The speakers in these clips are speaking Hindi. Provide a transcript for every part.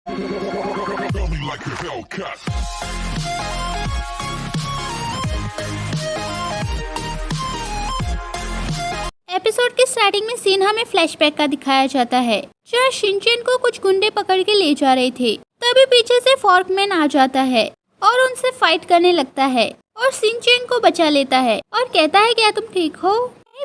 Tell me like a Hellcat. Episode के स्टार्टिंग में सीन हमें फ्लैशबैक का दिखाया जाता है, जहाँ शिनचैन को कुछ गुंडे पकड़ के ले जा रहे थे। तभी पीछे से फॉर्कमैन आ जाता है और उनसे फाइट करने लगता है और शिनचैन को बचा लेता है और कहता है क्या तुम ठीक हो।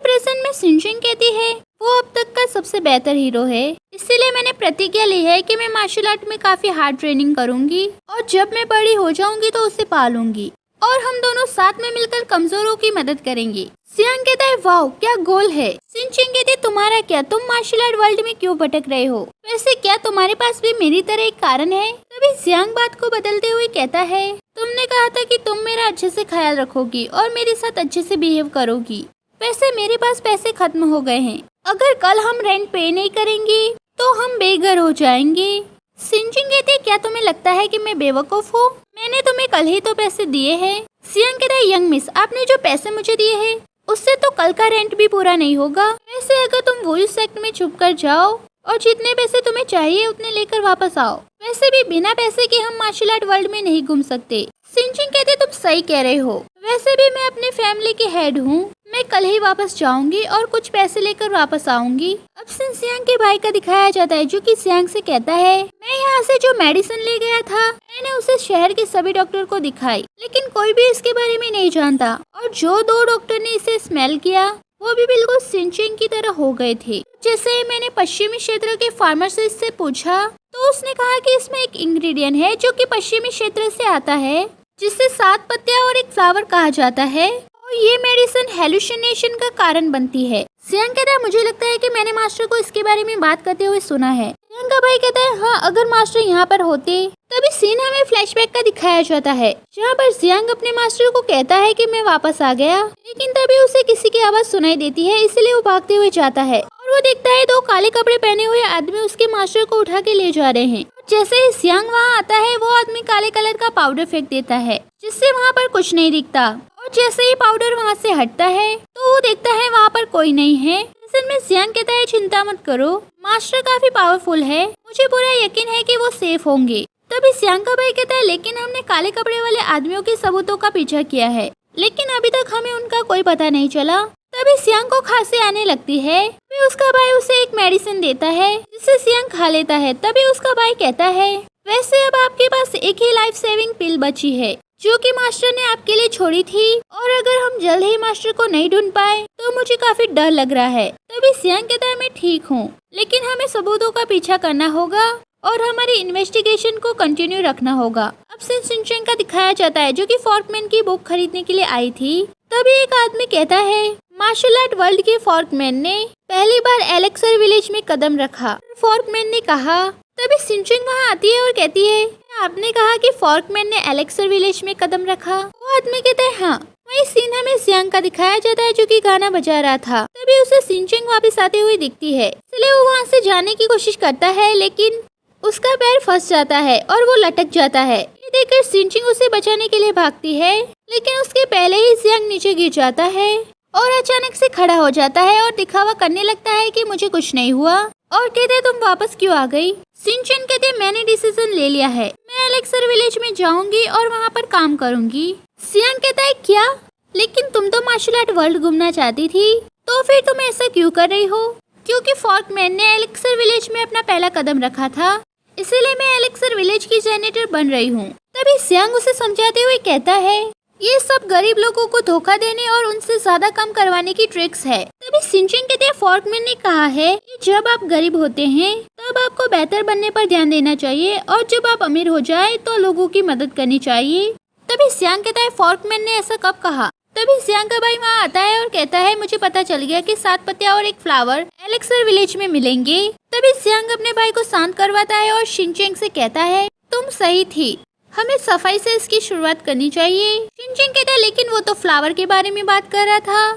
प्रेजेंट में शिनचैन कहती है वो अब तक का सबसे बेहतर हीरो है, इसीलिए मैंने प्रतिज्ञा ली है कि मैं मार्शल आर्ट में काफी हार्ड ट्रेनिंग करूंगी और जब मैं बड़ी हो जाऊंगी तो उसे पालूंगी और हम दोनों साथ में मिलकर कमजोरों की मदद करेंगे। सियांग कहता है वाओ क्या गोल है। शिनचैन कहती है तुम्हारा क्या, तुम मार्शल आर्ट वर्ल्ड में क्यों भटक रहे हो, वैसे क्या तुम्हारे पास भी मेरी तरह एक कारण है। तभी सियांग बात को बदलते हुए कहता है तुमने कहा था कि तुम मेरा अच्छे से ख्याल रखोगी और मेरे साथ अच्छे से बिहेव करोगी, वैसे मेरे पास पैसे खत्म हो गए हैं, अगर कल हम रेंट पे नहीं करेंगे तो हम बेघर हो जाएंगे। शिनचैन कहती है क्या तुम्हें लगता है कि मैं बेवकूफ हूँ, मैंने तुम्हें कल ही तो पैसे दिए हैं। सियांग कहता है यंग मिस आपने जो पैसे मुझे दिए हैं उससे तो कल का रेंट भी पूरा नहीं होगा, वैसे अगर तुम वुल सेक्ट में छुप कर जाओ और जितने पैसे तुम्हें चाहिए उतने लेकर वापस आओ, वैसे भी बिना पैसे के हम मार्शल आर्ट वर्ल्ड में नहीं घूम सकते। शिनचैन कहते तुम सही कह रहे हो, वैसे भी मैं अपने फैमिली के हेड हूँ, मैं कल ही वापस जाऊंगी और कुछ पैसे लेकर वापस आऊंगी। अब सीन सियांग के भाई का दिखाया जाता है जो कि सियांग से कहता है मैं यहाँ से जो मेडिसिन ले गया था मैंने उसे शहर के सभी डॉक्टर को दिखाई, लेकिन कोई भी इसके बारे में नहीं जानता और जो 2 डॉक्टर ने इसे स्मेल किया वो भी बिल्कुल शिनचैन की तरह हो गए थे। जैसे मैंने पश्चिमी क्षेत्र के फार्मासिस्ट से पूछा तो उसने कहा कि इसमें एक इंग्रेडिएंट है जो कि पश्चिमी क्षेत्र से आता है जिसे 7 पत्तियां और एक फ्लावर कहा जाता है और ये मेडिसिन हेलुसिनेशन का कारण बनती है। सियांग कहता है मुझे लगता है कि मैंने मास्टर को इसके बारे में बात करते हुए सुना है। सियांग का भाई कहता है हाँ अगर मास्टर यहाँ पर होते। तभी सीन हमें फ्लैशबैक का दिखाया जाता है जहाँ पर सियांग अपने मास्टर को कहता है कि मैं वापस आ गया, लेकिन तभी उसे किसी की आवाज सुनाई देती है, इसलिए वो भागते हुए जाता है और वो देखता है 2 काले कपड़े पहने हुए आदमी उसके मास्टर को उठा के ले जा रहे हैं। जैसे ही सियांग वहाँ आता है वो आदमी काले कलर का पाउडर फेंक देता है जिससे वहाँ पर कुछ नहीं दिखता और जैसे ही पाउडर वहाँ से हटता है तो वो देखता है वहाँ पर कोई नहीं है। में सियांग कहता है चिंता मत करो, मास्टर काफी पावरफुल है, मुझे पूरा यकीन है कि वो सेफ होंगे। तभी सियांग का भाई कहता है लेकिन हमने काले कपड़े वाले आदमियों के सबूतों का पीछा किया है, लेकिन अभी तक हमें उनका कोई पता नहीं चला। तभी सियांग को खांसी आने लगती है, फिर उसका भाई उसे एक मेडिसिन देता है जिसे सियांग खा लेता है। तभी उसका भाई कहता है वैसे अब आपके पास एक ही लाइफ सेविंग पिल बची है जो कि मास्टर ने आपके लिए छोड़ी थी और अगर हम जल्द ही मास्टर को नहीं ढूंढ पाए तो मुझे काफी डर लग रहा है। तभी सियांग कहता है मैं ठीक हूँ, लेकिन हमें सबूतों का पीछा करना होगा और हमारी इन्वेस्टिगेशन को कंटिन्यू रखना होगा। अब सीन शिनचैन का दिखाया जाता है जो कि फॉर्कमैन की बुक खरीदने के लिए आई थी। तभी एक आदमी कहता है मार्शल आर्ट वर्ल्ड के फॉर्कमैन ने पहली बार एलेक्सर विलेज में कदम रखा। फॉर्कमैन ने कहा, तभी शिनचैन वहाँ आती है और कहती है आपने कहा कि फॉर्कमैन ने एलेक्सर विलेज में कदम रखा। वो आदमी कहता है हाँ। वही सीन हमें सियांग का दिखाया जाता है जो कि गाना बजा रहा था। तभी उसे शिनचैन वापस आते हुए दिखती है, इसलिए वो वहाँ से जाने की कोशिश करता है, लेकिन उसका पैर फंस जाता है और वो लटक जाता है। ये देखकर शिनचैन उसे बचाने के लिए भागती है, लेकिन उसके पहले ही सियांग नीचे गिर जाता है और अचानक से खड़ा हो जाता है और दिखावा करने लगता है कि मुझे कुछ नहीं हुआ और कहते तुम वापस क्यों आ गई। शिनचैन कहते मैंने डिसीजन ले लिया है, मैं एलेक्सर विलेज में जाऊंगी और वहाँ पर काम करूंगी। सियांग कहता है क्या, लेकिन तुम तो मार्शल आर्ट वर्ल्ड घूमना चाहती थी, तो फिर तुम ऐसा क्यों कर रही हो। क्योंकि फॉर्कमैन ने एलेक्सर विलेज में अपना पहला कदम रखा था, इसीलिए मैं एलेक्सर विलेज की जेनेटर बन रही हूँ। तभी सियांग उसे समझाते हुए कहता है ये सब गरीब लोगों को धोखा देने और उनसे ज्यादा कम करवाने की ट्रिक्स है। तभी शिनचैन कहते हैं फॉर्कमैन ने कहा है कि जब आप गरीब होते हैं तब आपको बेहतर बनने पर ध्यान देना चाहिए और जब आप अमीर हो जाए तो लोगों की मदद करनी चाहिए। तभी सियांग कहता है फॉर्कमैन ने ऐसा कब कहा। तभी सियांग का भाई वहाँ आता है और कहता है मुझे पता चल गया कि 7 पत्तियां और एक फ्लावर एलेक्सर विलेज में मिलेंगे। तभी सियांग अपने भाई को शांत करवाता है और शिनचैन से कहता है तुम सही थी, हमें सफाई से इसकी शुरुआत करनी चाहिए। शिनचैन कहता है लेकिन वो तो फ्लावर के बारे में बात कर रहा था।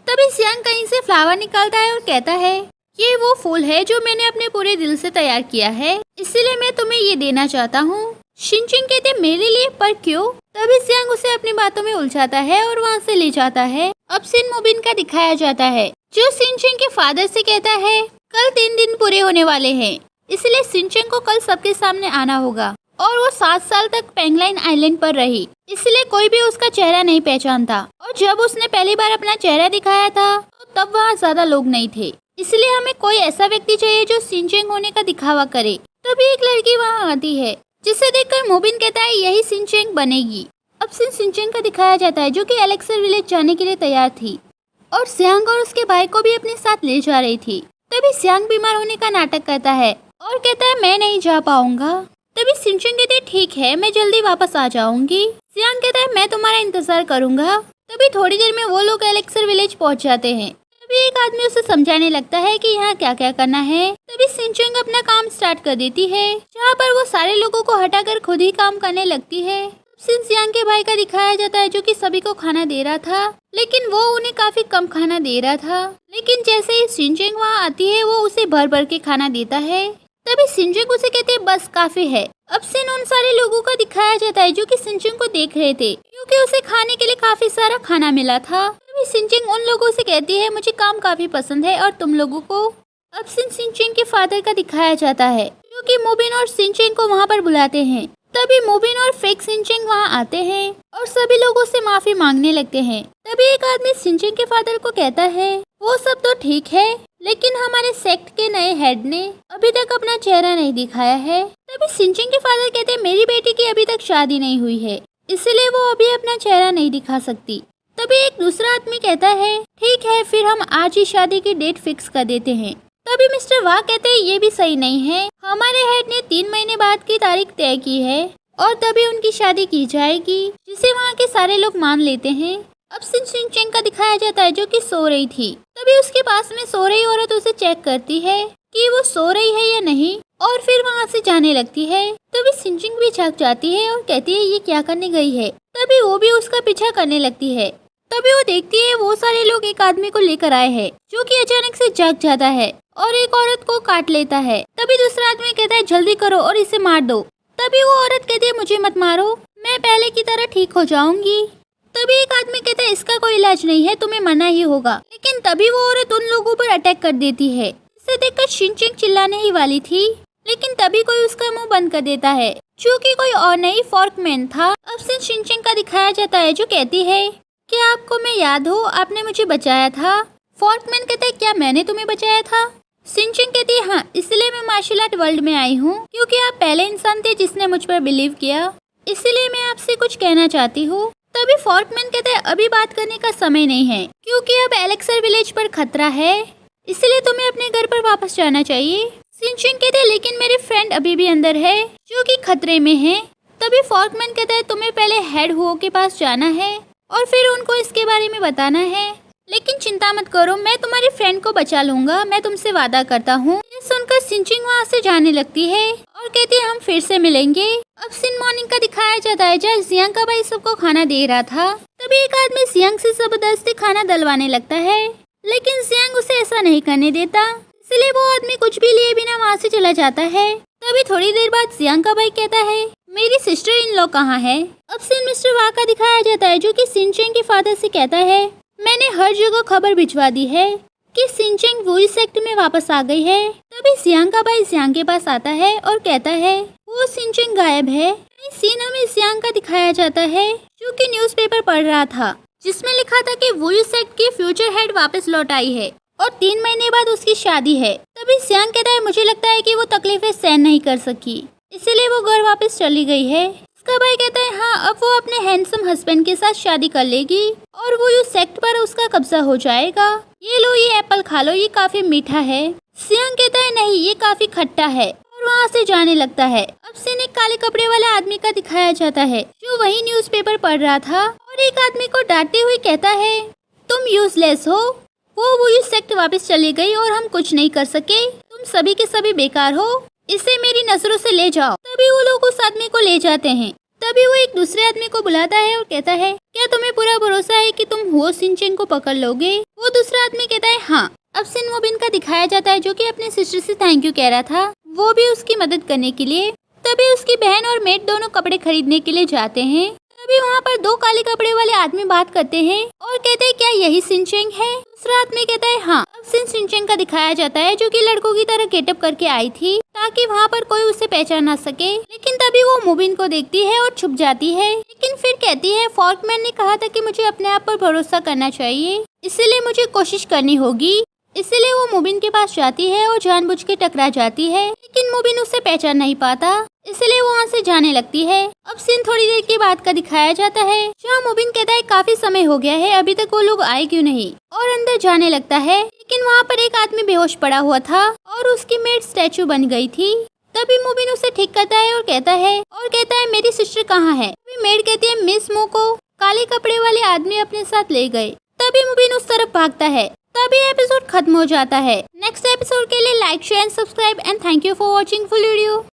तभी सियांग कहीं से फ्लावर निकालता है और कहता है ये वो फूल है जो मैंने अपने पूरे दिल से तैयार किया है, इसीलिए मैं तुम्हें ये देना चाहता हूँ। शिनचैन कहते हैं मेरे लिए, पर क्यों। तभी सियांग उसे अपनी बातों में उलझाता है और वहाँ से ले जाता है। अब सीन मुबिन का दिखाया जाता है जो शिनचैन के फादर से कहता है कल 3 दिन पूरे होने वाले हैं इसलिए शिनचैन को कल सबके सामने आना होगा और वो 7 साल तक पेंगुइन आइलैंड पर रही, इसलिए कोई भी उसका चेहरा नहीं पहचानता। और जब उसने पहली बार अपना चेहरा दिखाया था तो तब वहाँ ज्यादा लोग नहीं थे, इसलिए हमें कोई ऐसा व्यक्ति चाहिए जो शिनचैन होने का दिखावा करे। तभी एक लड़की वहाँ आती है जिसे देखकर मोबिन कहता है यही शिनचैन बनेगी। अब शिनचैन का दिखाया जाता है जो कि एलेक्सर विलेज जाने के लिए तैयार थी और सियांग और उसके भाई को भी अपने साथ ले जा रही थी। तभी सियांग बीमार होने का नाटक करता है और कहता है मैं नहीं जा पाऊंगा। तभी शिनचैन कहती है ठीक है, मैं जल्दी वापस आ जाऊंगी। सियांग कहता है मैं तुम्हारा इंतजार करूंगा। तभी थोड़ी देर में वो लोग एलेक्सर विलेज पहुंच जाते हैं। तभी एक आदमी उसे समझाने लगता है कि यहाँ क्या क्या करना है। तभी शिनचैन अपना काम स्टार्ट कर देती है जहाँ पर वो सारे लोगों को हटाकर खुद ही काम करने लगती है। सियांग के भाई का दिखाया जाता है जो कि सभी को खाना दे रहा था, लेकिन वो उन्हें काफी कम खाना दे रहा था। लेकिन जैसे ही शिनचैन वहाँ आती है वो उसे भर भर के खाना देता है। तभी शिनचैन उसे कहते हैं बस काफी है। अब सिन उन सारे लोगों का दिखाया जाता है जो कि शिनचैन को देख रहे थे क्योंकि उसे खाने के लिए काफी सारा खाना मिला था। तभी शिनचैन उन लोगों से कहती है मुझे काम काफी पसंद है और तुम लोगों को। अब शिनचैन के फादर का दिखाया जाता है जो कि मोबिन और शिनचैन को वहाँ पर बुलाते हैं। तभी मोबिन और फेक शिनचैन वहाँ आते हैं और सभी लोगों से माफी मांगने लगते हैं। तभी एक आदमी शिनचैन के फादर को कहता है वो सब तो ठीक है, लेकिन हमारे सेक्ट के नए हेड ने अभी तक अपना चेहरा नहीं दिखाया है। तभी शिनचैन के फादर कहते हैं मेरी बेटी की अभी तक शादी नहीं हुई है, इसलिए वो अभी अपना चेहरा नहीं दिखा सकती। तभी एक दूसरा आदमी कहता है ठीक है, फिर हम आज ही शादी की डेट फिक्स कर देते हैं। तभी मिस्टर वाह कहते हैं ये भी सही नहीं है, हमारे हेड ने 3 महीने बाद की तारीख तय की है और तभी उनकी शादी की जाएगी, जिसे वहाँ के सारे लोग मान लेते हैं। अब शिनचैन का दिखाया जाता है जो कि सो रही थी। तभी उसके पास में सो रही औरत उसे चेक करती है कि वो सो रही है या नहीं और फिर वहाँ से जाने लगती है। तभी शिनचैन भी जाग जाती है और कहती है ये क्या करने गई है। तभी वो भी उसका पीछा करने लगती है। तभी वो देखती है वो सारे लोग एक आदमी को लेकर आए हैं जो कि अचानक से जाग जाता है और एक औरत को काट लेता है। तभी दूसरा आदमी कहता है जल्दी करो और इसे मार दो। तभी वो औरत कहती है मुझे मत मारो, मैं पहले की तरह ठीक हो जाऊंगी। तभी एक आदमी कहता है इसका कोई इलाज नहीं है, तुम्हें मरना ही होगा। लेकिन तभी वो औरत उन लोगों पर अटैक कर देती है। इसे देखकर शिनचैन चिल्लाने ही वाली थी, लेकिन तभी कोई उसका मुंह बंद कर देता है जो कि कोई और नहीं फॉर्कमैन था। अब से शिनचैन का दिखाया जाता है जो कहती है क्या आपको मैं याद हो, आपने मुझे बचाया था। फॉर्कमैन कहता है क्या मैंने तुम्हें बचाया था। शिनचैन कहती है हाँ, इसलिए मैं मार्शल आर्ट वर्ल्ड में आई हूँ क्योंकि आप पहले इंसान थे जिसने मुझ पर बिलीव किया, इसलिए मैं आपसे कुछ कहना चाहती हूँ। तभी फॉर्कमैन कहता है अभी बात करने का समय नहीं है क्योंकि अब एलेक्सर विलेज पर खतरा है, इसलिए तुम्हें अपने घर पर वापस जाना चाहिए। शिनचैन कहते हैं लेकिन मेरे फ्रेंड अभी भी अंदर है जो कि खतरे में है। तभी फॉर्कमैन कहता है तुम्हें पहले हेड हुओ के पास जाना है और फिर उनको इसके बारे में बताना है, लेकिन चिंता मत करो, मैं तुम्हारी फ्रेंड को बचा लूंगा, मैं तुमसे वादा करता हूँ। ये सुनकर शिनचैन वहाँ से जाने लगती है और कहती है हम फिर से मिलेंगे। अब सिन मॉर्निंग का दिखाया जाता है जहाँ सियांग का भाई सबको खाना दे रहा था। तभी एक आदमी सियांग से जबरदस्ती खाना दिलवाने लगता है, लेकिन सियांग उसे ऐसा नहीं करने देता, इसलिए वो आदमी कुछ भी लिए बिना वहाँ से चला जाता है। तभी थोड़ी देर बाद सियांग का भाई कहता है मेरी सिस्टर इन लॉ कहाँ है। अब सिन मिस्टर वाह का दिखाया जाता है जो कि शिनचैन के फादर से कहता है मैंने हर जगह खबर भिजवा दी है कि शिनचैन वुई सेक्ट में वापस आ गई है। तभी सियांग का भाई सियांग के पास आता है और कहता है वो शिनचैन गायब है। सीन हमें सियांग का दिखाया जाता है जो कि न्यूज़पेपर पढ़ रहा था जिसमें लिखा था कि वुई सेक्ट की फ्यूचर हेड वापस लौट आई है और 3 महीने बाद उसकी शादी है। तभी सियांग कहता है मुझे लगता है कि वो तकलीफें सहन नहीं कर सकी, इसीलिए वो घर वापस चली गई है। उसका भाई कहता है हाँ, अब वो अपने हैंडसम हस्बैंड के साथ शादी कर लेगी और वो इस सेक्ट पर उसका कब्जा हो जाएगा। ये लो ये एप्पल खा लो, ये काफी मीठा है। सियांग कहता है नहीं, ये काफी खट्टा है और वहाँ से जाने लगता है। अब सिन एक काले कपड़े वाले आदमी का दिखाया जाता है जो वही न्यूज़पेपर पढ़ रहा था और एक आदमी को डांटते हुए कहता है तुम यूजलेस हो, वो इस सेक्ट वापस चली गई और हम कुछ नहीं कर सके, तुम सभी के सभी बेकार हो, इसे मेरी नजरों से ले जाओ। तभी वो लोग उस आदमी को ले जाते हैं। तभी वो एक दूसरे आदमी को बुलाता है और कहता है क्या तुम्हें पूरा भरोसा है कि तुम हो शिनचैन को पकड़ लोगे। वो दूसरा आदमी कहता है हाँ। अब सिन मोबिन का दिखाया जाता है जो कि अपने सिस्टर से थैंक यू कह रहा था, वो भी उसकी मदद करने के लिए। तभी उसकी बहन और मेट दोनों कपड़े खरीदने के लिए जाते हैं। तभी वहाँ पर 2 काले कपड़े वाले आदमी बात करते हैं और कहते हैं क्या यही शिनचैन है। दूसरा आदमी कहता है हाँ। अब शिनचैन का दिखाया जाता है जो कि लड़कों की तरह गेटअप करके आई थी ताकि वहाँ पर कोई उसे पहचान ना सके। लेकिन तभी वो मुबिन को देखती है और छुप जाती है। लेकिन फिर कहती है फॉर्कमैन ने कहा था कि मुझे अपने आप पर भरोसा करना चाहिए, इसीलिए मुझे कोशिश करनी होगी। इसीलिए वो मुबिन के पास जाती है और जानबूझ के टकरा जाती है। लेकिन मुबिन उसे पहचान नहीं पाता, इसलिए वो वहाँ से जाने लगती है। अब सीन थोड़ी देर के बाद का दिखाया जाता है, जहाँ मुबिन कहता है काफी समय हो गया है, अभी तक वो लोग आए क्यों नहीं, और अंदर जाने लगता है। लेकिन वहाँ पर एक आदमी बेहोश पड़ा हुआ था और उसकी मेड स्टैचू बन गई थी। तभी मुबिन उसे ठीक करता है और कहता है मेरी सिस्टर कहाँ है। तभी मेड कहती है मिस मो को काले कपड़े वाले आदमी अपने साथ ले गए। तभी मुबिन उस तरफ भागता है। तभी एपिसोड खत्म हो जाता है। नेक्स्ट एपिसोड के लिए like share and subscribe and thank you for watching full video.